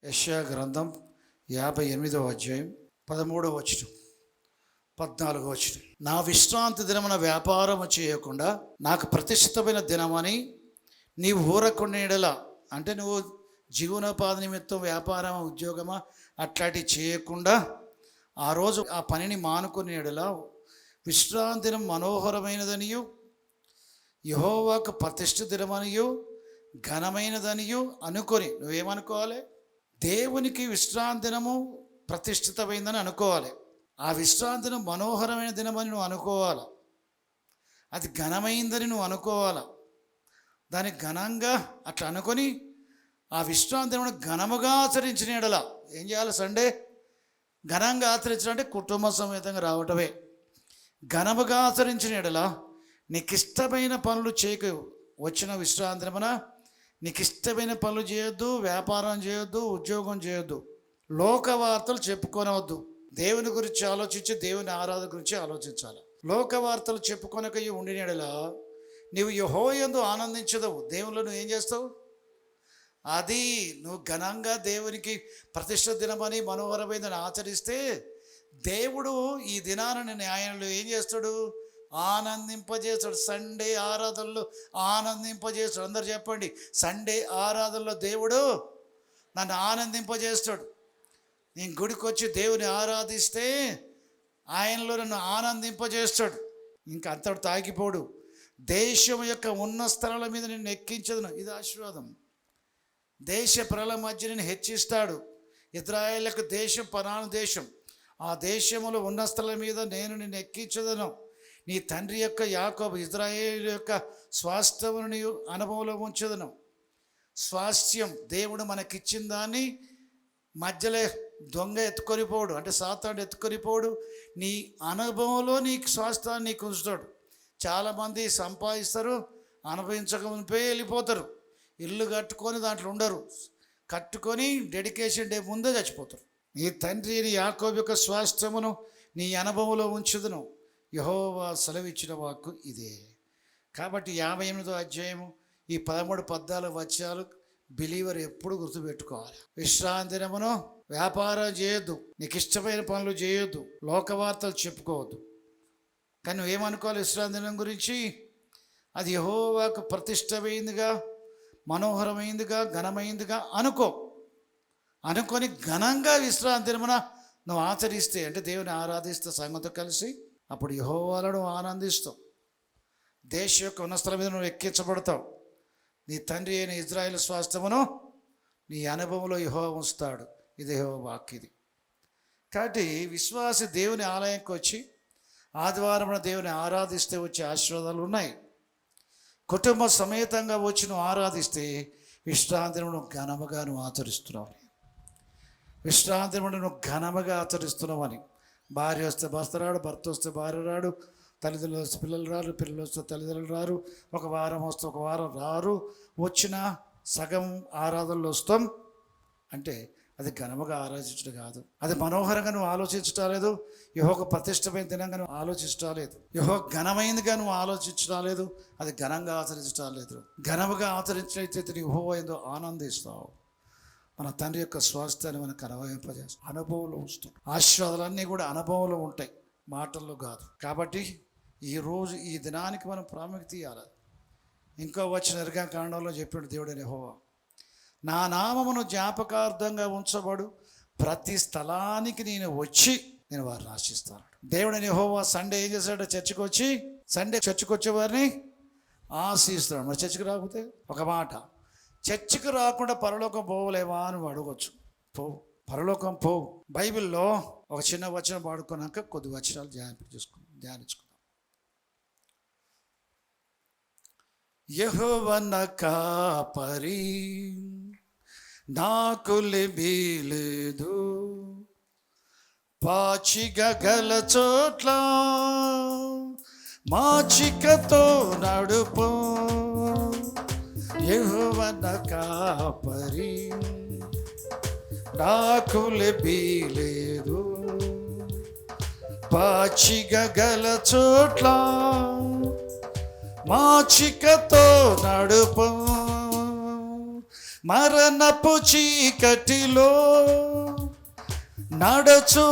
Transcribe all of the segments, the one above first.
యెషయా గ్రంథం 58వ అధ్యాయం 13వ వచనం 14వ వచనం. నా విశ్రాంతి దినమున వ్యాపారము చేయకుండా నాకు ప్రతిష్ఠితమైన దినమని నీవు ఊరకుండా ఎడల, అంటే నువ్వు జీవనోపాధి నిమిత్తం వ్యాపారమా ఉద్యోగమా అట్లాంటివి చేయకుండా ఆ రోజు ఆ పనిని మానుకునే ఎడల విశ్రాంతి దినం మనోహరమైనదనియు యెహోవాకు ప్రతిష్ఠిత దినమనియు ఘనమైనదనియు అనుకొని, నువ్వేమనుకోవాలి? దేవునికి విశ్రాంతి దినము ప్రతిష్ఠితమైందని అనుకోవాలి. ఆ విశ్రాంతి దినం మనోహరమైన దినమని నువ్వు అనుకోవాలి. అది ఘనమైందని నువ్వు అనుకోవాలి. దాన్ని ఘనంగా అట్లా అనుకొని ఆ విశ్రాంతి దినమును ఘనముగా ఆచరించిన ఎడల ఏం చేయాలి? సండే ఘనంగా ఆచరించాలంటే కుటుంబ సమేతంగా రావటమే. ఘనముగా ఆచరించిన ఎడల నీకు ఇష్టమైన పనులు చేయక వచ్చిన విశ్రాంతి దినమున నీకు ఇష్టమైన పనులు చేయొద్దు, వ్యాపారం చేయొద్దు, ఉద్యోగం చేయొద్దు, లోక వార్తలు చెప్పుకోనవద్దు. దేవుని గురించి ఆలోచించి దేవుని ఆరాధన గురించి ఆలోచించాలి. లోక వార్తలు చెప్పుకొనక ఉండిన యెడల నీవు యెహోవాయందు ఆనందించదవు. దేవునిలో నువ్వు ఏం చేస్తావు? అది నువ్వు ఘనంగా దేవునికి ప్రతిష్ఠ దినమని మనోహరమైనదని ఆచరిస్తే దేవుడు ఈ దినాన్ని న్యాయంలో ఏం చేస్తాడు? ఆనందింపజేస్తాడు. సండే ఆరాధనలో ఆనందింపజేస్తాడు. అందరు చెప్పండి, సండే ఆరాధనలో దేవుడు నన్ను ఆనందింపజేస్తాడు. నేను గుడికి వచ్చి దేవుని ఆరాధిస్తే ఆయనలో నన్ను ఆనందింపజేస్తాడు. ఇంకా అంతటి తాగిపోడు. దేశం యొక్క ఉన్న స్థలాల మీద నిన్ను ఎక్కించదును. ఇది ఆశీర్వాదం. దేశ ప్రజల మధ్య నేను హెచ్చిస్తాడు. ఇశ్రాయేలుకు దేశం పరాను దేశం. ఆ దేశంలో ఉన్న స్థలం మీద నేను నిన్ను ఎక్కించదను. నీ తండ్రి యొక్క యాకోబు ఇశ్రాయేలు యొక్క స్వాస్థ్యమును నీ అనుభవంలో ఉంచదను. స్వాస్థ్యం దేవుడు మనకిచ్చిన దాన్ని మధ్యలో దొంగ ఎత్తుకొనిపోడు, అంటే సాతాను ఎత్తుకొనిపోడు. నీ అనుభవంలో నీకు స్వాస్థ్యాన్ని నీకు ఉంచుతాడు. చాలామంది సంపాదిస్తారు, అనుభవించకమునిపై వెళ్ళిపోతారు. ఇల్లు కట్టుకొని దాంట్లో ఉండరు. కట్టుకొని డెడికేషన్ డే ముందే చచ్చిపోతారు. నీ తండ్రి నీ యాకోబు యొక్క స్వాస్థ్యమును నీ అనుభవంలో ఉంచుదును. యెహోవా సెలవిచ్చిన వాక్కు ఇదే. కాబట్టి 58వ అధ్యాయము ఈ 13-14 వచనాలు బిలీవర్ ఎప్పుడు గుర్తుపెట్టుకోవాలి. విశ్రాంతి దినమును వ్యాపారం చేయొద్దు, నీకు ఇష్టమైన పనులు చేయొద్దు, లోకవార్తలు చెప్పుకోవద్దు. కానీ నువ్వేమనుకోవాలి? విశ్రాంతి దినం గురించి అది యెహోవాకు ప్రతిష్టమైందిగా, మనోహరమైందిగా, ఘనమైందిగా అనుకొని ఘనంగా విశ్రాంతి దినమున నువ్వు ఆచరిస్తే, అంటే దేవుని ఆరాధిస్తే సంఘంతో కలిసి, అప్పుడు యెహోవాను ఆనందిస్తావు. దేశ యొక్క ఉన్న స్థలం మీద నువ్వు ఎక్కించబడతావు. నీ తండ్రి అయిన ఇశ్రాయేలు స్వాస్థ్యమును నీ అనుభవంలో యెహోవా ఉంచుతాడు. ఇది యెహోవా వాక్కు. ఇది కాబట్టి విశ్వాసి దేవుని ఆలయంకి వచ్చి ఆదివారం దేవుని ఆరాధిస్తే వచ్చే ఆశీర్వాదాలు ఉన్నాయి. కుటుంబ సమేతంగా వచ్చి నువ్వు ఆరాధిస్తే విశ్రాంతి నువ్వు ఘనముగా నువ్వు ఆచరిస్తున్నావు. విశ్రాంతి నువ్వు ఘనముగా ఆచరిస్తున్నావని. భార్య వస్తే భర్త రాడు, భర్త వస్తే భార్య రాడు, తల్లిదండ్రులు వస్తే పిల్లలు రారు, పిల్లలు వస్తే తల్లిదండ్రులు రారు, ఒక వారం వస్తే ఒక వారం రారు. వచ్చిన సగం ఆరాధనలు వస్తాం అంటే అది ఘనముగా ఆరాధించడం కాదు. అది మనోహరంగా నువ్వు ఆలోచించటం లేదు. యెహోవాకు ప్రతిష్టమైన దినంగా నువ్వు ఆలోచించటం లేదు. యెహోవా ఘనమైనదిగా నువ్వు ఆలోచించడం లేదు. అది ఘనంగా ఆచరించడం లేదు. ఘనముగా ఆచరించినట్లయితే యెహోవా ఏందో ఆనందిస్తావు. మన తండ్రి యొక్క స్వాస్థ్యాన్ని మనకు అనుభవింపజేస్తాం. అనుభవంలో ఉంచుతాం. ఆశీర్వాదాలన్నీ కూడా అనుభవంలో ఉంటాయి, మాటల్లో కాదు. కాబట్టి ఈరోజు ఈ దినానికి మనం ప్రాముఖ్యత ఇవ్వాలి. ఇంకో వచ్చిన నిర్గమకాండంలో చెప్పాడు దేవుడైన యెహోవా, నా నామమును జ్ఞాపకార్థంగా ఉంచబడు ప్రతి స్థలానికి నేను వచ్చి నేను వారిని ఆశిస్తాను. దేవుడైన యెహోవా సండే ఏం చేశాడు? చర్చికి వచ్చే వారిని ఆశిస్తాడు. మరి చర్చికి రాకపోతే ఒక మాట, చర్చికి రాకుండా పరలోకం పోవలేవా అని అడగవచ్చు. పరలోకం పోవు. బైబిల్లో ఒక చిన్న వచనం పాడుకున్నాక కొద్ది వచనాలు ధ్యానించుకుందాం. యెహోవా నా కాపరి, నాకు లేమి లేదు, పాచిక గల చోట్ల మాచికతో నడుపు. యెహోవా నా కాపరి, నాకు లేమి లేదు, పాచిక గల చోట్ల మాచికతో నడుపు. మరణపు చీకటిలో నడచుచుండినరు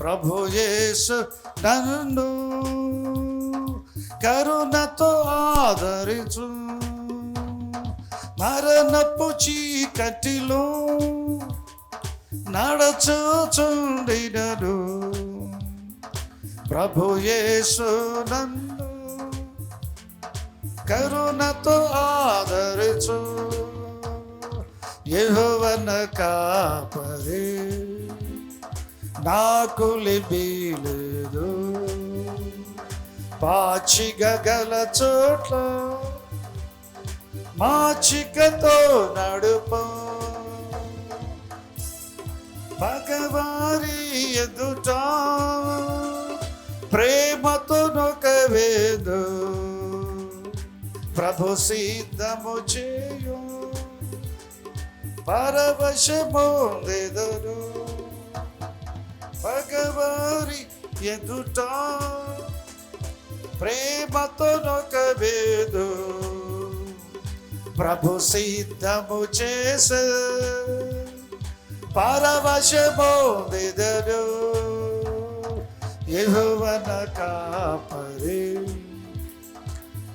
ప్రభు యేసు నన్ను కరుణతో ఆదరించు. మరణపు చీకటిలో నడచుచుండినరు ప్రభు యేసు నన్ను కరుణతో ఆదరించు. యెహోవన కాపరి నాకు లిబిలేదు, పాచిక గల చోట్ల మాచికతో నడుపు. పగవారి ఎదుట ప్రేమతో నొకవేదు ప్రభు సిద్ధము చేయు పరవశమొందెదరు. పగవారి ఎదుట ప్రేమతో నొకవేదు ప్రభు సిద్ధము చేసే పరవశమొందెదరు. యెహోవన కాపరి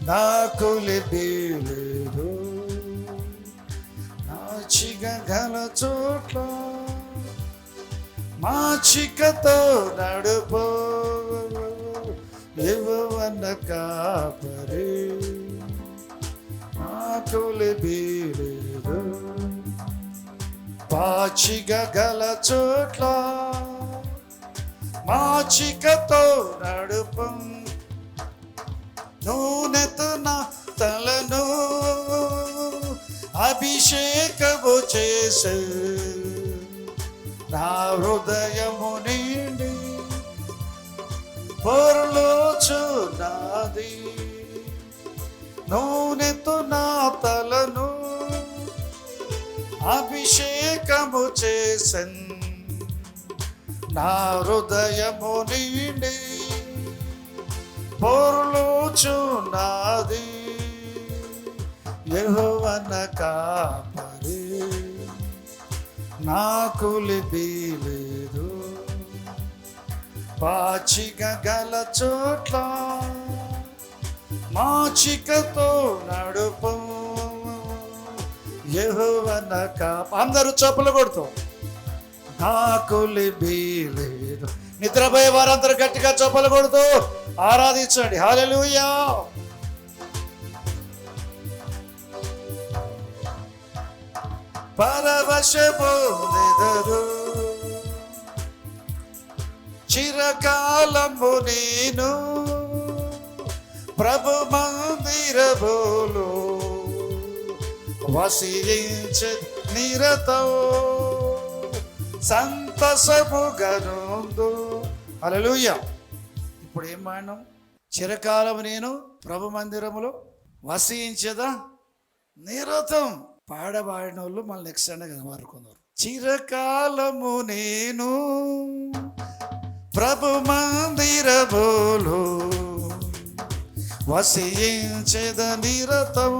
నాకు లిబిలేదు, మాచిక గల చోట్ల మాచికతో నడుపు. యెహోవన కాపరి నాకు లిబిలేదు, పాచిక గల చోట్ల మాచికతో నడుపు. నూనెతో నా తలను అభిషేకము చేసే నా హృదయము నిండి పొర్లుచున్నది. నూనెతో నా తలను అభిషేకము చేసెన్ నా హృదయము నిండి పొర్లుచున్నది. యెహోవన కాపరి నాకు లిబిలేదు, పాచిక గల చోట్ల మాచికతో నడుపు. యెహోవన అందరూ చప్పులు కొడుతూ నాకు లిబిలేదు. నిద్రపోయే వారందరూ గట్టిగా చప్పలు కొడుతూ ఆరాధించండి. హల్లెలూయా. పరవశమొందెదరు చిరకాలము నేను ప్రభు మందిరములో వసించె నిరతం సంతసముగనుందు. హల్లెలూయా. ఇప్పుడు ఏం పాడినాం? చిరకాలం నేను ప్రభు మందిరములో వసించదా నిరతం. పాడబాడిన వాళ్ళు మళ్ళీ నెక్స్ట్ సండే కనబడుకున్నారు. చిరకాలము నేను ప్రభు మందిరములో వసించద నిరతం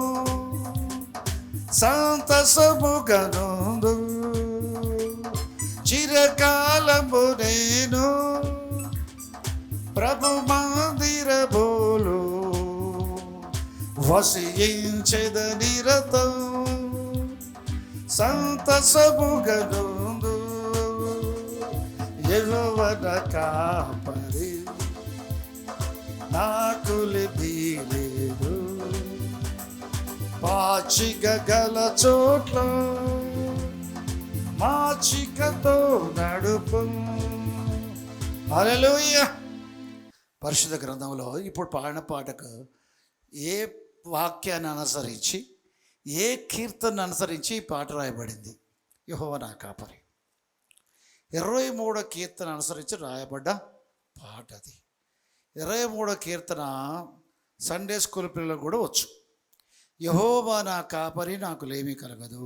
సంతసముగనుందు. చిరకాలము నేను ప్రభు మందిరములో వసించద నిరతం సంతసముగనుందు. యెహోవన కాపరి నాకు లిబిలేదు, పాచిక గల చోట్ల మాచికతో నడుపు. హల్లెలూయా. పరిశుద్ధ గ్రంథంలో ఇప్పుడు పాడిన పాటకు ఏ వాక్యాన్ని అనుసరించి ఏ కీర్తన అనుసరించి ఈ పాట రాయబడింది? యెహోవా నా కాపరి 23వ కీర్తన అనుసరించి రాయబడ్డ పాట అది. 23వ కీర్తన సండే స్కూల్ పిల్లలకు కూడా వచ్చు. యెహోవా నా కాపరి నాకు లేమి కలగదు.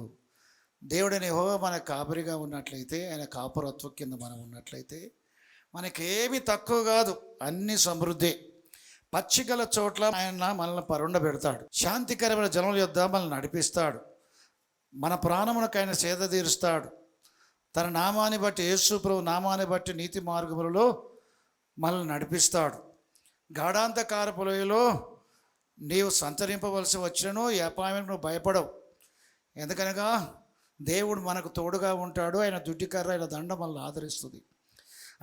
దేవుడైన యెహోవా మన కాపరిగా ఉన్నట్లయితే, ఆయన కాపురత్వం కింద మనం ఉన్నట్లయితే మనకేమి తక్కువ కాదు, అన్ని సమృద్ధి. పచ్చికల చోట్ల ఆయన మనల్ని పరుండబెడతాడు. శాంతికరమైన జనముల యొద్ద మనల్ని నడిపిస్తాడు. మన ప్రాణమునకు ఆయన సేద తీరుస్తాడు. తన నామాన్ని బట్టి, యేసు ప్రభు నామాన్ని బట్టి నీతి మార్గములలో మనల్ని నడిపిస్తాడు. గాఢాంధకారపు లోయలో నీవు సంచరింపవలసి వచ్చినను ఈ అపాయానికి నువ్వు భయపడవు. ఎందుకనగా దేవుడు మనకు తోడుగా ఉంటాడు. ఆయన దుడ్డికర్ర, ఆయన దండ మనల్ని ఆదరిస్తుంది.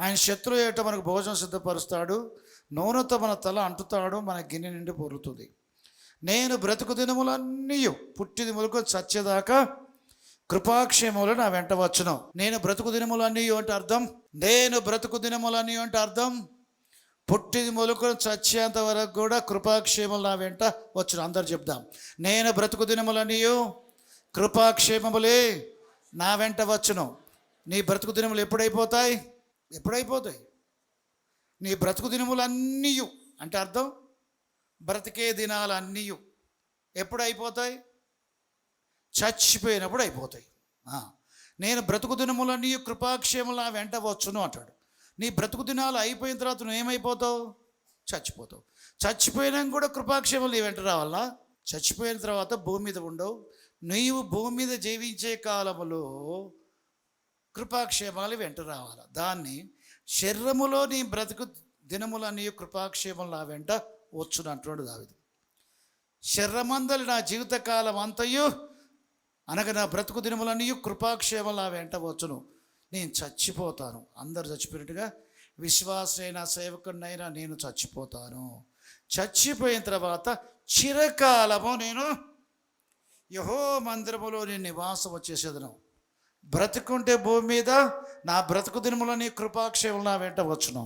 ఆయన శత్రువు ఏట మనకు భోజనం సిద్ధపరుస్తాడు. నూనెతో మన తల అంటుతాడు, మన గిన్నె నిండి పొరుతుంది. నేను బ్రతుకు దినములన్నీ పుట్టిది మొదలుకొని చచ్చేదాకా కృపాక్షేమములు నా వెంట వచ్చును. నేను బ్రతుకు దినములన్నీ అంటే అర్థం, నేను బ్రతుకు దినములన్నీ అంటే అర్థం పుట్టిది మొదలుకొని చచ్చేంత వరకు కూడా కృపాక్షేమములు నా వెంట వచ్చును. అందరు చెప్దాం, నేను బ్రతుకు దినములన్నీ కృపాక్షేమములే నా వెంట వచ్చును. నీ బ్రతుకు దినములు ఎప్పుడైపోతాయి? ఎప్పుడైపోతాయి? నీ బ్రతుకు దినములన్నీ అంటే అర్థం బ్రతికే దినాలు అన్నీ ఎప్పుడు అయిపోతాయి? చచ్చిపోయినప్పుడు అయిపోతాయి. నేను బ్రతుకు దినములన్నీ కృపాక్షేమములు నా వెంట వచ్చును అంటాడు. నీ బ్రతుకు దినాలు అయిపోయిన తర్వాత నువ్వు ఏమైపోతావు? చచ్చిపోతావు. చచ్చిపోయినాక కూడా కృపాక్షేమములు నీ వెంట రావాలా? చచ్చిపోయిన తర్వాత భూమి మీద ఉండవు. నీవు భూమి మీద జీవించే కాలములో కృపాక్షేమాలు వెంట రావాలి. దాన్ని శరీరములో నీ బ్రతుకు దినములన్నీ కృపాక్షేమములు నా వెంట వచ్చును అంటున్నాడు దావీదు. శరీరమందలి నా జీవితకాలం అంతయు అనగా నా బ్రతుకు దినములన్నీ కృపాక్షేమములు నా వెంట వచ్చును. నేను చచ్చిపోతాను. అందరు చచ్చిపోయినట్టుగా విశ్వాసైన సేవకుడినైనా నేను చచ్చిపోతాను. చచ్చిపోయిన తర్వాత చిరకాలము నేను యెహోవా మందిరములో నేను నివాసం వచ్చేసేదను. బ్రతుకుంటే భూమి మీద నా బ్రతుకు దినములని కృపాక్షేమములు నా వెంట వచ్చును.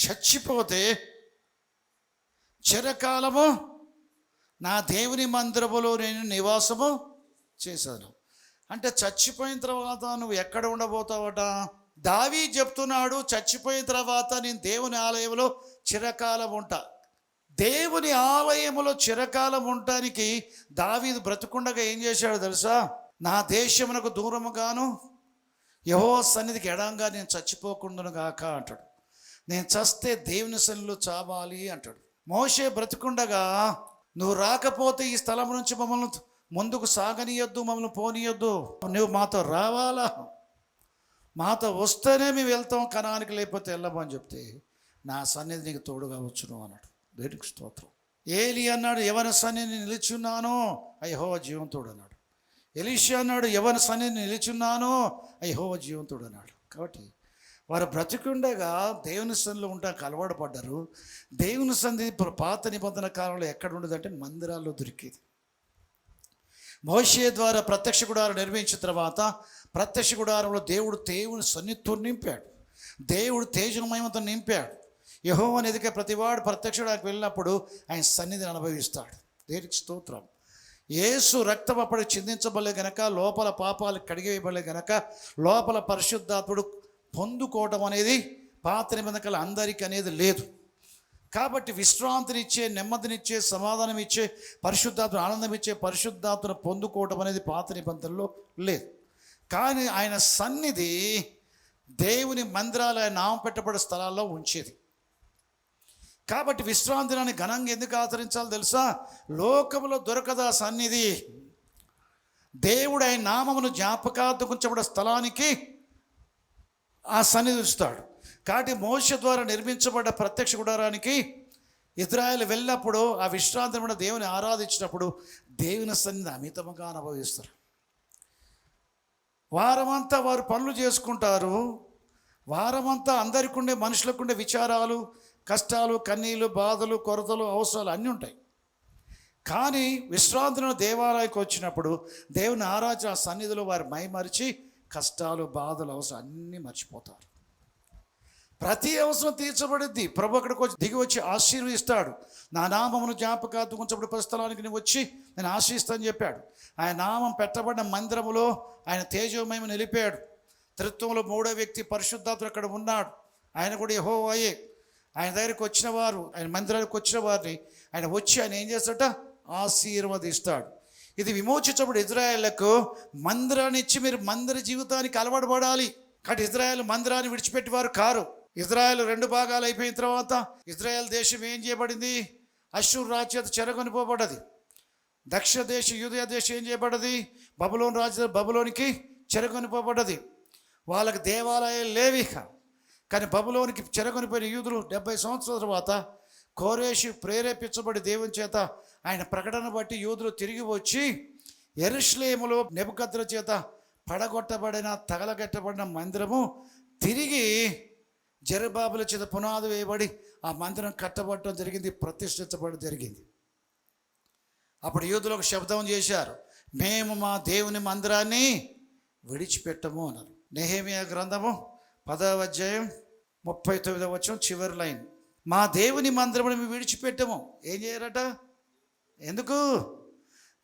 చచ్చిపోతే చిరకాలము నా దేవుని మందిరములో నేను నివాసము చేశాను. అంటే చచ్చిపోయిన తర్వాత నువ్వు ఎక్కడ ఉండబోతావట? దావీదు చెప్తున్నాడు, చచ్చిపోయిన తర్వాత నేను దేవుని ఆలయంలో చిరకాలం ఉంటా. దేవుని ఆలయములో చిరకాలం ఉండటానికి దావీదు బ్రతుకుండగా ఏం చేశాడు తెలుసా? నా దేశమునకు దూరముగాను యెహోవా సన్నిధికి ఎడంగా నేను చచ్చిపోకుండాను గాక అంటాడు. నేను చస్తే దేవుని సన్నిధిలో చావాలి అంటాడు. మోషే బ్రతుకుండగా నువ్వు రాకపోతే ఈ స్థలం నుంచి మమ్మల్ని ముందుకు సాగనీయొద్దు, మమ్మల్ని పోనీయొద్దు, నువ్వు మాతో రావాలా, మాతో వస్తేనే మేము వెళ్తాం కనానికి, లేకపోతే వెళ్ళమని చెప్తే నా సన్నిధి నీకు తోడుగా వచ్చును అన్నాడు. దేవునికి స్తోత్రం. ఏలి అన్నాడు, ఎవరి సన్నిధిని నిలిచున్నానో యెహోవా జీవంతుడు అన్నాడు. ఎలీషా అన్నాడు, ఎవరి సన్నిధిని నిలిచున్నానో యెహోవా జీవంతుడు అన్నాడు. కాబట్టి వారు బ్రతికుండగా దేవుని సన్నిధిలో ఉంటానికి అలవాటు పడ్డారు. దేవుని సన్నిధి పాత నిబంధన కాలంలో ఎక్కడ ఉండదంటే మందిరాల్లో దొరికేది. మోషే ద్వారా ప్రత్యక్ష గుడారం నిర్మించిన తర్వాత ప్రత్యక్ష గుడారంలో దేవుని సన్నిధితో నింపాడు. దేవుడు తేజమహిమతో నింపాడు. యెహోవాను ఎదిగే ప్రతివాడు ప్రత్యక్షుడానికి వెళ్ళినప్పుడు ఆయన సన్నిధిని అనుభవిస్తాడు. దేవునికి స్తోత్రం. యేసు రక్తం అప్పటికి చిందించబడలే గనక, లోపల పాపాలు కడిగివేయబడలే గనక, లోపల పరిశుద్ధాత్ముడు పొందుకోవడం అనేది పాత నిబంధనలు అందరికీ అనేది లేదు. కాబట్టి విశ్రాంతినిచ్చే, నెమ్మదినిచ్చే, సమాధానం ఇచ్చే, పరిశుద్ధాత్మ ఆనందం ఇచ్చే పరిశుద్ధాత్మను పొందుకోవడం అనేది పాత నిబంధనలో లేదు. కానీ ఆయన సన్నిధి దేవుని మందిరాలు, ఆయన నామం పెట్టబడే స్థలాల్లో ఉంచేది. కాబట్టి విశ్రాంతి దినాన్ని ఘనంగా ఎందుకు ఆచరించాలో తెలుసా? లోకములో దొరకదా సన్నిధి. దేవుడు ఆయన నామమును జ్ఞాపకార్థం ఉంచబడే స్థలానికి ఆ సన్నిధి ఉంచుతాడు. కాబట్టి మోషే ద్వారా నిర్మించబడ్డ ప్రత్యక్ష గుడారానికి ఇశ్రాయేలు వెళ్ళినప్పుడు ఆ విశ్రాంతి కూడా దేవుని ఆరాధించినప్పుడు దేవుని సన్నిధి అమితముగా అనుభవిస్తారు. వారమంతా వారు పనులు చేసుకుంటారు. వారమంతా అందరికీ ఉండే, మనుషులకు ఉండే విచారాలు, కష్టాలు, కన్నీళ్ళు, బాధలు, కొరతలు, అవసరాలు అన్నీ ఉంటాయి. కానీ విశ్రాంతిలో దేవాలయానికి వచ్చినప్పుడు దేవుని ఆరాధన సన్నిధిలో వారు మైమరిచి కష్టాలు, బాధలు, అవసరం అన్నీ మర్చిపోతారు. ప్రతి అవసరం తీర్చబడిద్ది. ప్రభు అక్కడికి వచ్చి దిగి వచ్చి ఆశీర్వదిస్తాడు. నా నామమును జ్ఞాపకార్థం ఉంచబడి ప్రస్థలానికి నేను వచ్చి నేను ఆశీర్వదిస్తానని చెప్పాడు. ఆయన నామం పెట్టబడిన మందిరములో ఆయన తేజోమహిమ నిలిపాడు. త్రిత్వంలో మూడో వ్యక్తి పరిశుద్ధాత్ముడు అక్కడ ఉన్నాడు. ఆయన కూడా యెహోవాయే. ఆయన దగ్గరికి వచ్చిన వారు, ఆయన మందిరానికి వచ్చిన వారిని ఆయన వచ్చి ఆయన ఏం చేస్తాడట? ఆశీర్వదిస్తాడు. ఇది విమోచించబడి ఇశ్రాయేలుకు మందిరాన్ని ఇచ్చి మీరు మందిర జీవితానికి అలవాటు పడాలి. కాబట్టి ఇశ్రాయేలు మందిరాన్ని విడిచిపెట్టేవారు కారు. ఇజ్రాయెల్ 2 భాగాలు అయిపోయిన తర్వాత ఇజ్రాయెల్ దేశం ఏం చేయబడింది? అష్షూరు రాజు చేత చెరగొనిపోబడ్డది. దక్షిణ దేశం యూదయ దేశం ఏం చేయబడ్డది? బబులోను రాజు బబులోనికి చెరగొనిపోబడ్డది. వాళ్ళకి దేవాలయాలు లేవిక. కానీ బబులోనికి చెరగొనిపోయిన యూదులు 70 సంవత్సరాల తర్వాత కోరేషు ప్రేరేపించబడి దేవుని చేత ఆయన ప్రకటన బట్టి యూదులు తిరిగి వచ్చి యెరూషలేములో నెబుకద్నెజరు చేత పడగొట్టబడిన తగలగట్టబడిన మందిరము తిరిగి జెరుబ్బాబెలు చేత పునాది వేయబడి ఆ మందిరం కట్టబడటం జరిగింది, ప్రతిష్ఠించబడడం జరిగింది. అప్పుడు యూదులు ఒక శబ్దం చేశారు, మేము మా దేవుని మందిరాన్ని విడిచిపెట్టము అన్నారు. నెహెమీయా గ్రంథము 10వ అధ్యాయం 39వ వచనం చివరి లైన్, మా దేవుని మందిరమును మేము విడిచిపెట్టము. ఏం చేయరట? ఎందుకు?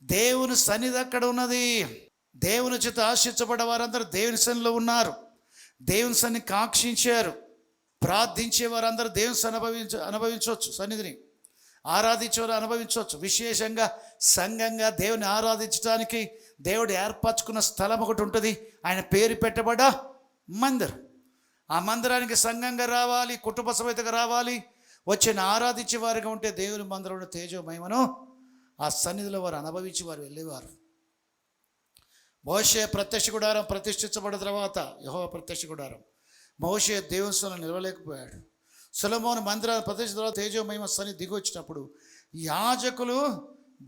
దేవుని సన్నిధి అక్కడ ఉన్నది. దేవుని చేత ఆశించబడ్డ వారందరూ దేవుని సన్నిధిలో ఉన్నారు. దేవుని సన్నిధిని కాంక్షించారు. ప్రార్థించే వారందరూ దేవుని అనుభవించవచ్చు, సన్నిధిని ఆరాధించేవారు అనుభవించవచ్చు. విశేషంగా సంఘంగా దేవుని ఆరాధించడానికి దేవుడు ఏర్పరచుకున్న స్థలం ఒకటి ఉంటుంది. ఆయన పేరు పెట్టబడ్డ మందిరం. ఆ మందిరానికి సంఘంగా రావాలి, కుటుంబ సమేతంగా రావాలి. వచ్చిన ఆరాధించే వారిగా ఉంటే దేవుని మందిరంలో తేజోమహిమను ఆ సన్నిధిలో వారు అనుభవించి వారు వెళ్ళేవారు. మోషే ప్రత్యక్ష గుడారం ప్రతిష్ఠించబడిన తర్వాత యెహోవా ప్రత్యక్ష గుడారం మోషే దేవుని సన్నిధిలో నిలవలేకపోయాడు. సొలొమోను మందిరాన్ని ప్రతిష్ఠించిన తర్వాత తేజోమహిమ సన్నిధి దిగి వచ్చినప్పుడు యాజకులు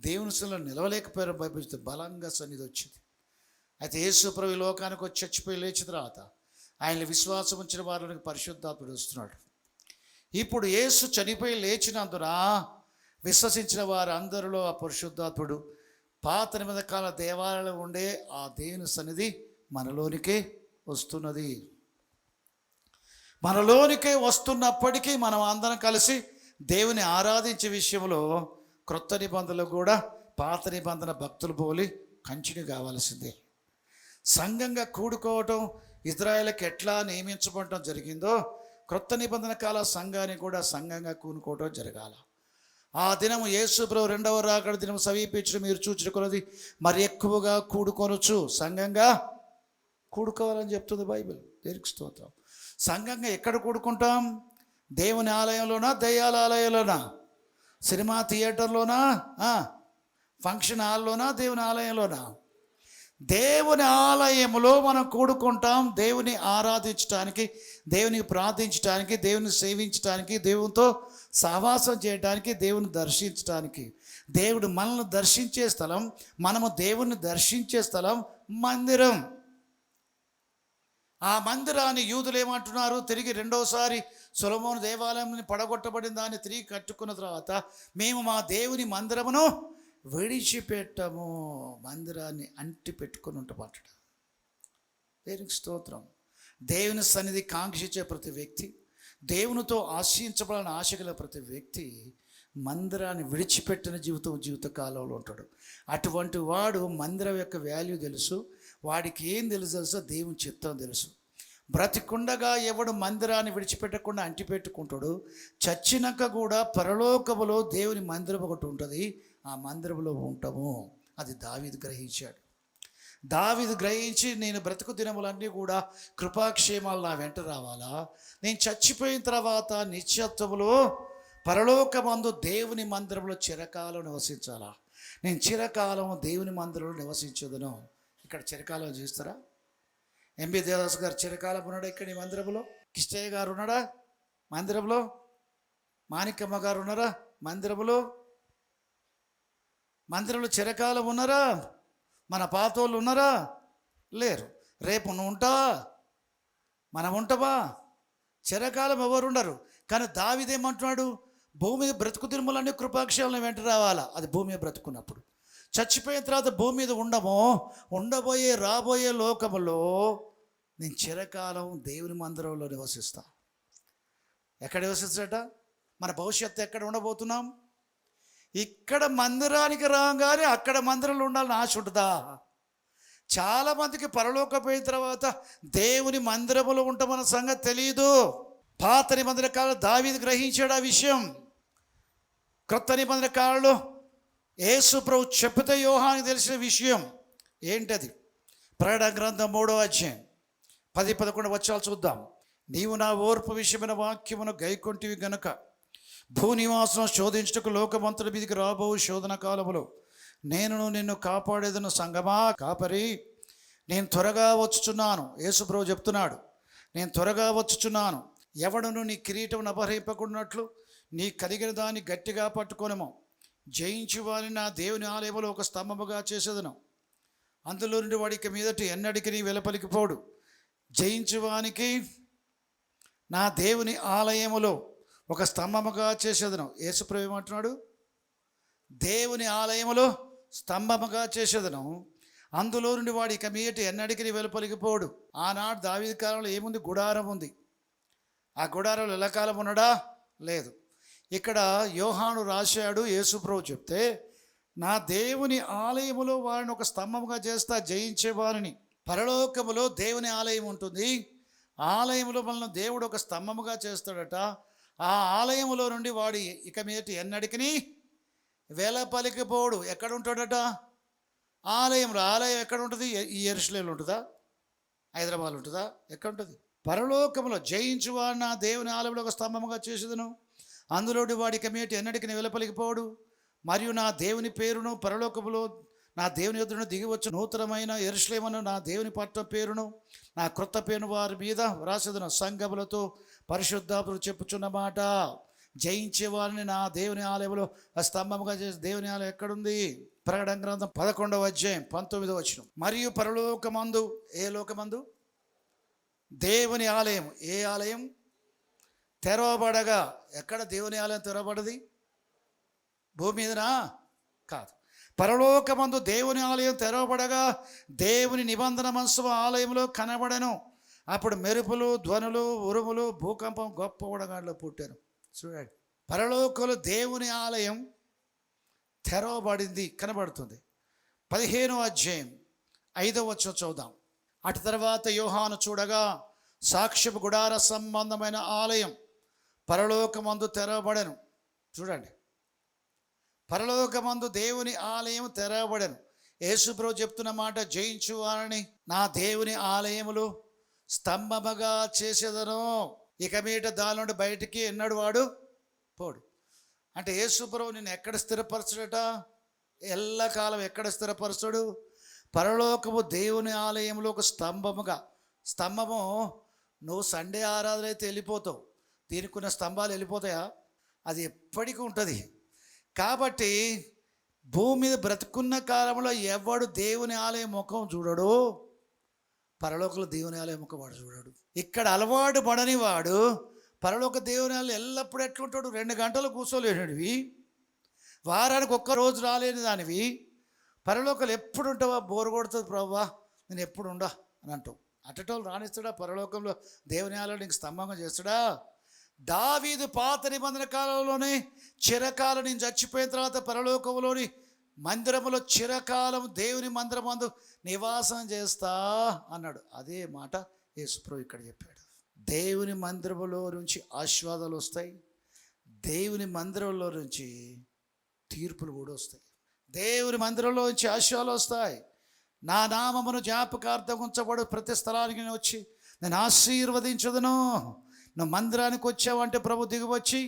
దేవుని సన్నిధిలో నిలవలేకపోయారు. భయపడితే బలంగా సన్నిధి వచ్చింది. అయితే యేసు ప్రభు ఈ లోకానికి వచ్చి చచ్చిపోయి లేచిన తర్వాత ఆయన విశ్వాసం ఉంచిన వారికి పరిశుద్ధాత్ముడు వస్తున్నాడు. ఇప్పుడు యేసు చనిపోయి లేచినందున విశ్వసించిన వారందరిలో ఆ పరిశుద్ధాత్ముడు పాత నిబంధన కాల దేవాలయంలో ఉండే ఆ దేవుని సన్నిధి మనలోనికే వస్తున్నది. మనలోనికే వస్తున్నప్పటికీ మనం అందరం కలిసి దేవుని ఆరాధించే విషయంలో క్రొత్త నిబంధనలు కూడా పాత నిబంధన భక్తులు పోలి కంటిన్యూ కావాల్సిందే. సంఘంగా కూడుకోవటం ఇజ్రాయేలుకి ఎట్లా నియమించబడటం జరిగిందో క్రొత్త నిబంధన కాల సంఘాన్ని కూడా సంఘంగా కూనుకోవటం జరగాల. ఆ దినము యేసు ప్రభు 2వ రాకడ దినం సమీపించడం మీరు చూచిన కొలది మరి ఎక్కువగా కూడుకొనొచ్చు. సంఘంగా కూడుకోవాలని చెప్తుంది బైబిల్. దేనికి స్తోత్రం. సంఘంగా ఎక్కడ కూడుకుంటాం? దేవుని ఆలయంలోనా, దయ్యాల ఆలయంలోనా, సినిమా థియేటర్లోనా, ఫంక్షన్ హాల్లోనా, దేవుని ఆలయంలోనా? దేవుని ఆలయంలో మనం కూడుకుంటాం. దేవుని ఆరాధించడానికి, దేవునికి ప్రార్థించడానికి, దేవుని సేవించడానికి, దేవునితో సహవాసం చేయడానికి, దేవుని దర్శించడానికి. దేవుడు మనల్ని దర్శించే స్థలం, మనము దేవుని దర్శించే స్థలం మందిరం. ఆ మందిరాన్ని యూదులు ఏమంటున్నారు? తిరిగి రెండోసారి సొలొమోను దేవాలయం పడగొట్టబడిన దాన్ని తిరిగి కట్టుకున్న తర్వాత మేము మా దేవుని మందిరమును విడిచిపెట్టము. మందిరాన్ని అంటి పెట్టుకుని ఉంటామంట. దేవునికి స్తోత్రం. దేవుని సన్నిధి కాంక్షించే ప్రతి వ్యక్తి, దేవునితో ఆశించబడాలని ఆశ గల ప్రతి వ్యక్తి మందిరాన్ని విడిచిపెట్టిన జీవితకాలంలో ఉంటాడు. అటువంటి వాడు మందిరం యొక్క వాల్యూ తెలుసు, వాడికి ఏం తెలుసో దేవుని చిత్తం తెలుసు. బ్రతికుండగా ఎవడు మందిరాన్ని విడిచిపెట్టకుండా అంటిపెట్టుకుంటాడు, చచ్చినాక కూడా పరలోకములో దేవుని మందిరం ఒకటి ఉంటుంది, ఆ మందిరంలో ఉంటాము. అది దావీదు గ్రహించాడు. దావీదు గ్రహించి నేను బ్రతుకు దినములన్నీ కూడా కృపాక్షేమాలు నా వెంట రావాలా, నేను చచ్చిపోయిన తర్వాత నిత్యత్వములో పరలోకమందు దేవుని మందిరంలో చిరకాలం నివసించాలా, నేను చిరకాలం దేవుని మందిరంలో నివసించదును. ఇక్కడ చిరకాలం చేస్తారా? ఎంబి దేవదాస్ గారు చిరకాలం ఉన్నాడా ఇక్కడ ఈ మందిరంలో? కిష్టయ్య గారు ఉన్నాడా మందిరంలో? మాణికమ్మ గారు ఉన్నారా మందిరంలో? మందిరంలో చిరకాలం ఉన్నారా? మన పాతోళ్ళు ఉన్నారా? లేరు. రేపు నువ్వు ఉంటావా? మనం ఉంటావా? చిరకాలం ఎవరు ఉండరు. కానీ దావీదేమంటున్నాడు? భూమి మీద బ్రతుకు దినములన్నీ కృపాక్షేమాలను వెంట రావాలా. అది భూమి మీద బ్రతుకున్నప్పుడు. చచ్చిపోయిన తర్వాత భూమి మీద ఉండబోయే రాబోయే లోకములో నేను చిరకాలం దేవుని మందిరంలో నివసిస్తా. ఎక్కడ నివసిస్తాడట? మన భవిష్యత్తు ఎక్కడ ఉండబోతున్నాం? ఇక్కడ మందిరానికి రాగానే అక్కడ మందిరంలో ఉండాలని ఆశ ఉంటుందా? చాలామందికి పరలోక పోయిన తర్వాత దేవుని మందిరములో ఉంటామన్న సంగతి తెలియదు. పాత నిబంధన కాలంలో దావీదు గ్రహించాడు ఆ విషయం. క్రొత్త నిబంధన కాలంలో యేసు ప్రభు చెప్పితే యోహానికి తెలిసిన విషయం ఏంటది? ప్రకటన గ్రంథం 3వ అధ్యాయం 10-11 వచనాలు చూద్దాం. నీవు నా ఓర్పు విషయమైన వాక్యమును గైకొంటివి గనుక భూనివాసం శోధించుటకు లోకమంతుడి మీదికి రాబో శోధన కాలములో నేను నిన్ను కాపాడేదను. సంగమా కాపరి, నేను త్వరగా వచ్చుచున్నాను. యేసుప్రభు చెప్తున్నాడు, నేను త్వరగా వచ్చుచున్నాను. ఎవడును నీ కిరీటం అపహరింపకున్నట్లు నీ కలిగిన దాన్ని గట్టిగా పట్టుకొనము. జయించి వారిని నా దేవుని ఆలయంలో ఒక స్తంభముగా చేసేదను. అందులో నుండి వాడికి మీదటి ఎన్నడికి నీ వెలపలికి పోడు. జయించువానికి నా దేవుని ఆలయములో ఒక స్తంభముగా చేసేదను. యేసుప్రభు ఏమంటున్నాడు? దేవుని ఆలయములో స్తంభముగా చేసేదను. అందులో నుండి వాడు ఇక మీదటి ఎన్నడికి నీ వెలుపలికి పోడు. ఆనాడు దావీదు కాలంలో ఏముంది? గుడారం ఉంది. ఆ గుడారంలో ఎల్లకాలం ఉన్నాడా? లేదు. ఇక్కడ యోహాను రాశాడు, యేసుప్రభు చెప్తే నా దేవుని ఆలయములో వారిని ఒక స్తంభముగా చేస్తా, జయించే వారిని. పరలోకములో దేవుని ఆలయం ఉంటుంది. ఆలయంలో మనల్ని దేవుడు ఒక స్తంభముగా చేస్తాడట. ఆ ఆలయములో నుండి వాడు ఇక మీదటి ఎన్నడికి వెలపలికి పోడు. ఎక్కడ ఉంటాడట? ఆలయంలో. ఆలయం ఎక్కడ ఉంటుంది? ఈ యెరూషలేములో ఉంటుందా? హైదరాబాద్ ఉంటుందా? ఎక్కడ ఉంటుంది? పరలోకములో. జయించు వాడు నా దేవుని ఆలయంలో ఒక స్తంభముగా చేసేదను. అందులోని వాడికి మీటి ఎన్నటికి వెలపలికి పోడు. మరియు నా దేవుని పేరును పరలోకములో నా దేవుని యొద్దను దిగివచ్చు నూతనమైన యెరూషలేమును నా దేవుని పట్టణ పేరును నా క్రొత్త పేరును వారి మీద వ్రాసేదను. సంఘములతో పరిశుద్ధాత్ముడు చెప్పుచున్న మాట, జయించే వారిని నా దేవుని ఆలయంలో ఆ స్తంభముగా చేసి. దేవుని ఆలయం ఎక్కడుంది? ప్రకటన గ్రంథం 11వ అధ్యాయం 19వ వచనం. మరియు పరలోకమందు, ఏ లోకమందు? దేవుని ఆలయం. ఏ ఆలయం? తెరవబడగా. ఎక్కడ దేవుని ఆలయం తెరవబడది? భూమి మీదనా? కాదు. పరలోకమందు దేవుని ఆలయం తెరవబడగా దేవుని నిబంధన మందసము ఆలయంలో కనబడెను. అప్పుడు మెరుపులు, ధ్వనులు, ఉరుములు, భూకంపం, గొప్ప ఉడగాళ్ళు పుట్టారు. చూడండి, పరలోకంలో దేవుని ఆలయం తెరవబడింది, కనబడుతుంది. 15వ అధ్యాయం 5వ వచనం చూద్దాం. అటు తర్వాత యోహాను చూడగా సాక్ష్యపు గుడార సంబంధమైన ఆలయం పరలోకమందు తెరవబడెను. చూడండి, పరలోకమందు దేవుని ఆలయం తెరవబడెను. యేసుప్రభు చెప్తున్న మాట, జయించు వారిని నా దేవుని ఆలయములు స్తంభముగా చేసేదను. ఇక మీట దాని నుండి బయటికి ఎన్నడు వాడు పోడు. అంటే యేసుప్రభు నిన్ను ఎక్కడ స్థిరపరచడట? ఎల్లకాలం ఎక్కడ స్థిరపరచడు? పరలోకము దేవుని ఆలయంలో ఒక స్తంభముగా. స్తంభము, నువ్వు సండే ఆరాధన అయితే వెళ్ళిపోతావు, దీనికున్న స్తంభాలు వెళ్ళిపోతాయా? అది ఎప్పటికీ ఉంటుంది. కాబట్టి భూమి మీద బ్రతుకున్న కాలంలో ఎవడు దేవుని ఆలయం ముఖం చూడడు, పరలోకంలో దేవుని ఆలయం ముఖం వాడు చూడడు. ఇక్కడ అలవాటు పడని వాడు పరలోక దేవుని ఆలయం ఎల్లప్పుడూ ఎట్లుంటాడు? 2 గంటలు కూర్చోలేనివి, వారానికి ఒక్క రోజు రాలేని దానివి పరలోకాలు ఎప్పుడు ఉంటావా? బోరు కొడుతుంది ప్రభువా, నేను ఎప్పుడు ఉండా అని అంటావు. అట్టటోళ్ళు రాణిస్తాడా? పరలోకంలో దేవుని ఆలయం నీకు స్తంభంగా చేస్తాడా? దావీదు పాత నిబంధన కాలంలోనే చిరకాలం నేను చచ్చిపోయిన తర్వాత పరలోకంలోని మందిరములో చిరకాలం దేవుని మందిరమందు నివాసం చేస్తా అన్నాడు. అదే మాట యేసుప్రభు ఇక్కడ చెప్పాడు. దేవుని మందిరములో నుంచి ఆశీర్వాదాలు వస్తాయి, దేవుని మందిరంలో నుంచి తీర్పులు కూడా వస్తాయి. దేవుని మందిరంలో నుంచి ఆశీర్వాదాలు వస్తాయి. నా నామమును జ్ఞాపకార్థం ఉంచబడు ప్రతి స్థలానికి నేను వచ్చి నేను ఆశీర్వదించదును. నువ్వు మందిరానికి వచ్చావంటే ప్రభు దిగివచ్చి